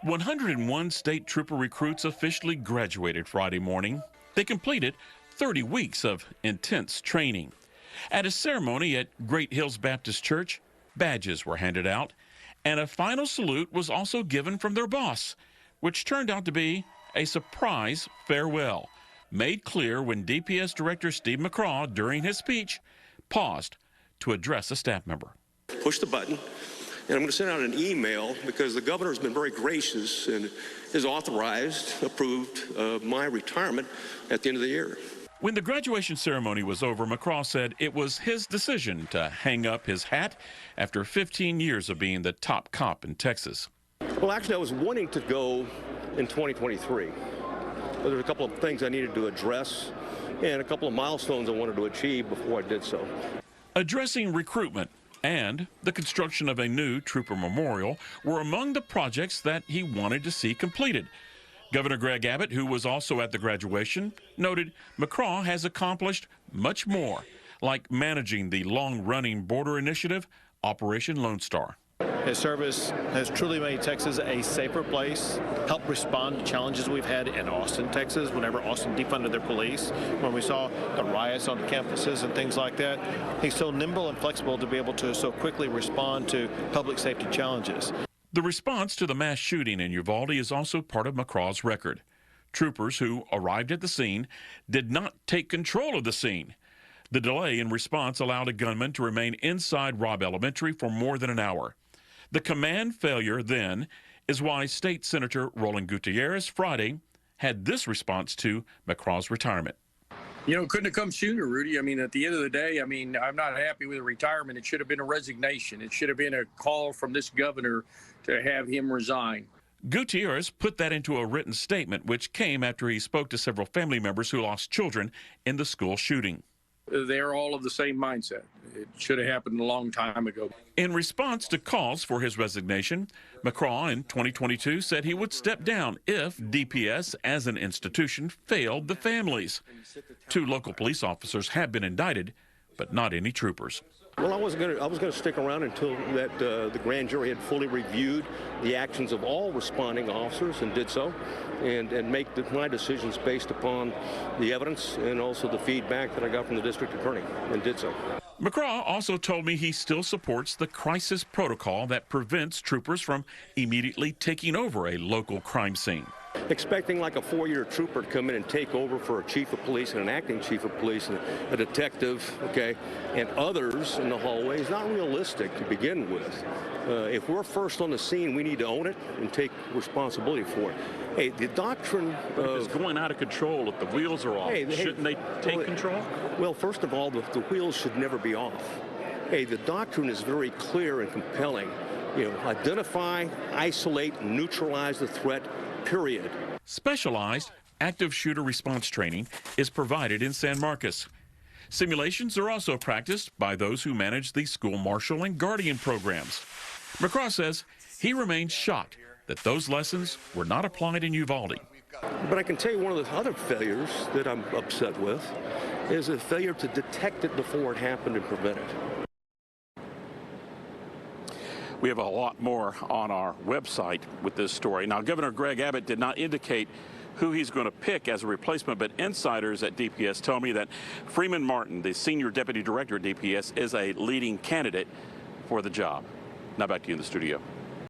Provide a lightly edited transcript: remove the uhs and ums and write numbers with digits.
101 state trooper recruits officially graduated Friday morning. They completed 30 weeks of intense training. At a ceremony at Great Hills Baptist Church, badges were handed out, and a final salute was also given from their boss, which turned out to be a surprise farewell, made clear when DPS Director Steve McCraw, during his speech, paused to address a staff member. Push the button, and I'm going to send out an email because the governor has been very gracious and has authorized, approved my retirement at the end of the year. When the graduation ceremony was over, McCraw said it was his decision to hang up his hat after 15 years of being the top cop in Texas. Well, actually, I was wanting to go in 2023. There were a couple of things I needed to address and a couple of milestones I wanted to achieve before I did so. Addressing recruitment and the construction of a new trooper memorial were among the projects that he wanted to see completed. Governor Greg Abbott, who was also at the graduation, noted McCraw has accomplished much more, like managing the long-running border initiative, Operation Lone Star. His service has truly made Texas a safer place, helped respond to challenges we've had in Austin, Texas, whenever Austin defunded their police, when we saw the riots on the campuses and things like that. He's so nimble and flexible to be able to so quickly respond to public safety challenges. The response to the mass shooting in Uvalde is also part of McCraw's record. Troopers who arrived at the scene did not take control of the scene. The delay in response allowed a gunman to remain inside Robb Elementary for more than an hour. The command failure then is why State Senator Roland Gutierrez Friday had this response to McCraw's retirement. You know, couldn't have come sooner, Rudy. I mean, at the end of the day, I'm not happy with the retirement. It should have been a resignation. It should have been a call from this governor to have him resign. Gutierrez put that into a written statement, which came after he spoke to several family members who lost children in the school shooting. They're all of the same mindset. It should have happened a long time ago. In response to calls for his resignation, McCraw in 2022 said he would step down if DPS as an institution failed the families. 2 local police officers have been indicted, but not any troopers. Well, I was going to stick around until that the grand jury had fully reviewed the actions of all responding officers and did so, and make my decisions based upon the evidence and also the feedback that I got from the district attorney, and did so. McCraw also told me he still supports the crisis protocol that prevents troopers from immediately taking over a local crime scene. Expecting like a 4-year trooper to come in and take over for a chief of police and an acting chief of police and a detective, okay, and others in the hallway is not realistic to begin with. If we're first on the scene, we need to own it and take responsibility for it. Hey, the doctrine of... It's going out of control if the wheels are off. Shouldn't they take control? Well, first of all, the wheels should never be off. Hey, the doctrine is very clear and compelling. You know, identify, isolate, neutralize the threat, period. Specialized active shooter response training is provided in San Marcos. Simulations are also practiced by those who manage the school marshal and guardian programs. McCraw says he remains shocked that those lessons were not applied in Uvalde. But I can tell you one of the other failures that I'm upset with is a failure to detect it before it happened and prevent it. We have a lot more on our website with this story. Now, Governor Greg Abbott did not indicate who he's going to pick as a replacement, but insiders at DPS tell me that Freeman Martin, the senior deputy director at DPS, is a leading candidate for the job. Now back to you in the studio.